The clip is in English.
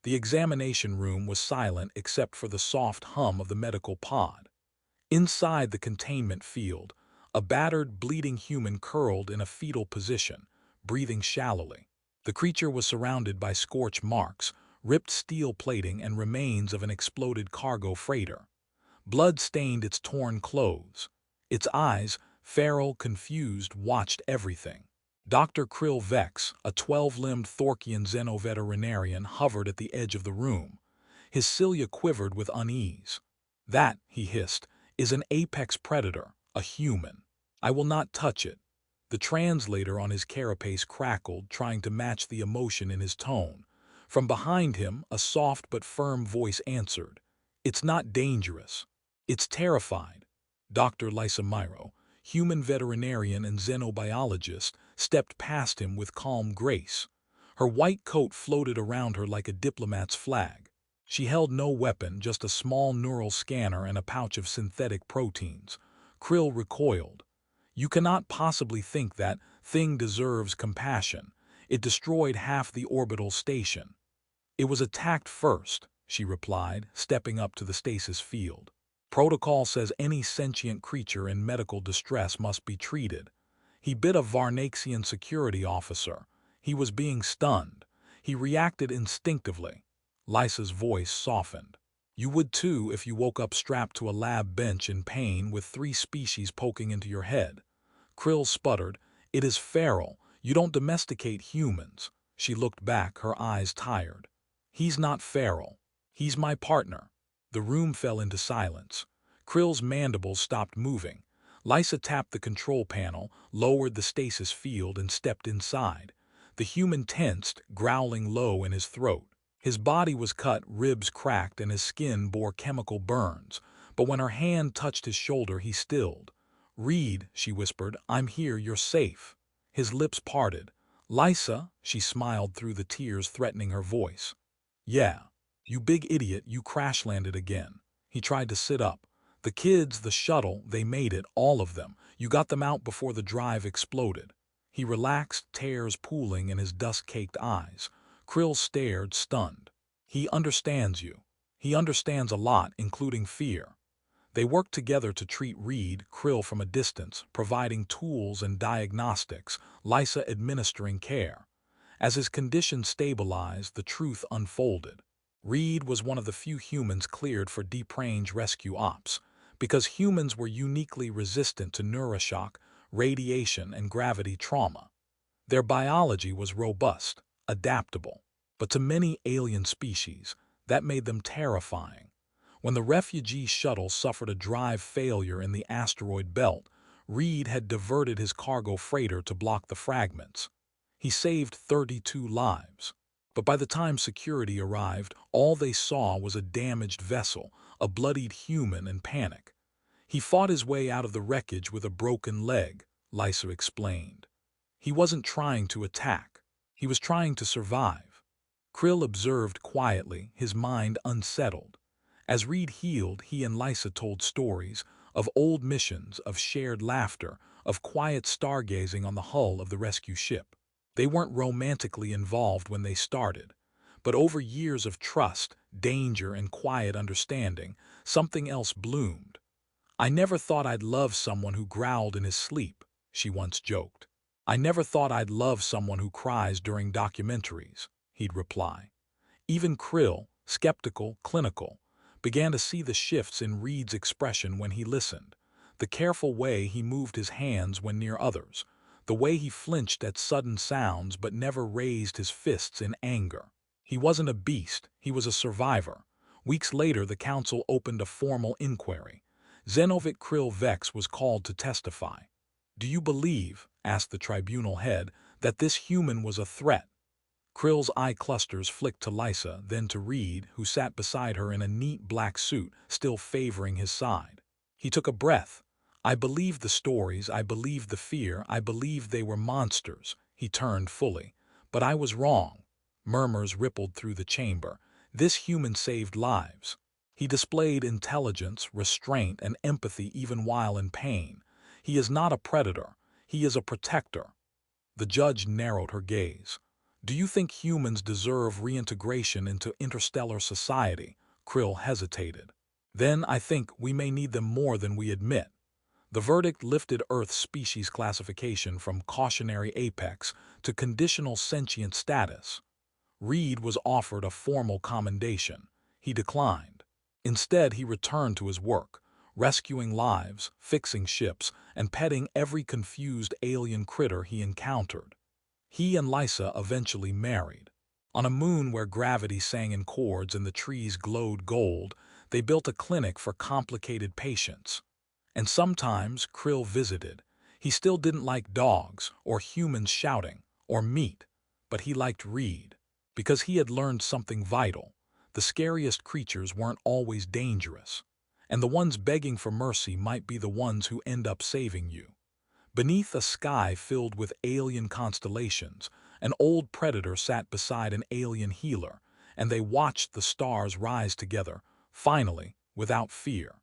The examination room was silent except for the soft hum of the medical pod. Inside the containment field, a battered, bleeding human curled in a fetal position, breathing shallowly. The creature was surrounded by scorch marks, ripped steel plating, and remains of an exploded cargo freighter. Blood stained its torn clothes. Its eyes, feral, confused, watched everything. Dr. Krill Vex, a 12-limbed Thorkian xeno-veterinarian, hovered at the edge of the room. His cilia quivered with unease. "That," he hissed, "is an apex predator, a human. I will not touch it." The translator on his carapace crackled, trying to match the emotion in his tone. From behind him, a soft but firm voice answered, "It's not dangerous. It's terrified." Dr. Lysamiro, human veterinarian and xenobiologist, stepped past him with calm grace. Her white coat floated around her like a diplomat's flag. She held no weapon, just a small neural scanner and a pouch of synthetic proteins. Krill recoiled. "You cannot possibly think that thing deserves compassion. It destroyed half the orbital station." "It was attacked first," she replied, stepping up to the stasis field. "Protocol says any sentient creature in medical distress must be treated." He bit a Varnaxian security officer. He was being stunned. He reacted instinctively. Lysa's voice softened. "You would too if you woke up strapped to a lab bench in pain with 3 species poking into your head." Krill sputtered, "It is feral. You don't domesticate humans." She looked back, her eyes tired. "He's not feral. He's my partner." The room fell into silence. Krill's mandibles stopped moving. Lysa tapped the control panel, lowered the stasis field, and stepped inside. The human tensed, growling low in his throat. His body was cut, ribs cracked, and his skin bore chemical burns. But when her hand touched his shoulder, he stilled. "Reed," she whispered, "I'm here, you're safe." His lips parted. "Lysa," she smiled through the tears threatening her voice. "Yeah. You big idiot, you crash-landed again." He tried to sit up. "The kids, the shuttle, they made it, all of them. You got them out before the drive exploded." He relaxed, tears pooling in his dust-caked eyes. Krill stared, stunned. "He understands you. He understands a lot, including fear." They worked together to treat Reed, Krill from a distance, providing tools and diagnostics, Lysa administering care. As his condition stabilized, the truth unfolded. Reed was one of the few humans cleared for deep range rescue ops, because humans were uniquely resistant to neuroshock, radiation, and gravity trauma. Their biology was robust, adaptable, but to many alien species, that made them terrifying. When the refugee shuttle suffered a drive failure in the asteroid belt, Reed had diverted his cargo freighter to block the fragments. He saved 32 lives. But by the time security arrived, all they saw was a damaged vessel, a bloodied human, and panic. "He fought his way out of the wreckage with a broken leg," Lysa explained. "He wasn't trying to attack. He was trying to survive." Krill observed quietly, his mind unsettled. As Reed healed, he and Lysa told stories of old missions, of shared laughter, of quiet stargazing on the hull of the rescue ship. They weren't romantically involved when they started, but over years of trust, danger, and quiet understanding, something else bloomed. "I never thought I'd love someone who growled in his sleep," she once joked. "I never thought I'd love someone who cries during documentaries," he'd reply. Even Krill, skeptical, clinical, began to see the shifts in Reed's expression when he listened, the careful way he moved his hands when near others, the way he flinched at sudden sounds but never raised his fists in anger. He wasn't a beast, he was a survivor. Weeks later, the council opened a formal inquiry. Xenovit Krill Vex was called to testify. "Do you believe," asked the tribunal head, "that this human was a threat?" Krill's eye clusters flicked to Lysa, then to Reed, who sat beside her in a neat black suit, still favoring his side. He took a breath. "I believed the stories, I believed the fear, I believed they were monsters." He turned fully. "But I was wrong." Murmurs rippled through the chamber. "This human saved lives. He displayed intelligence, restraint, and empathy even while in pain. He is not a predator. He is a protector." The judge narrowed her gaze. Do you think humans deserve reintegration into interstellar society? Krill hesitated. Then I think we may need them more than we admit. The verdict lifted Earth's species classification from cautionary apex to conditional sentient status. Reed was offered a formal commendation. He declined. Instead, he returned to his work, rescuing lives, fixing ships, and petting every confused alien critter he encountered. He and Lysa eventually married. On a moon where gravity sang in chords and the trees glowed gold, they built a clinic for complicated patients. And sometimes Krill visited. He still didn't like dogs, or humans shouting, or meat, but he liked Reed. Because he had learned something vital. The scariest creatures weren't always dangerous. And the ones begging for mercy might be the ones who end up saving you. Beneath a sky filled with alien constellations, an old predator sat beside an alien healer, and they watched the stars rise together, finally, without fear.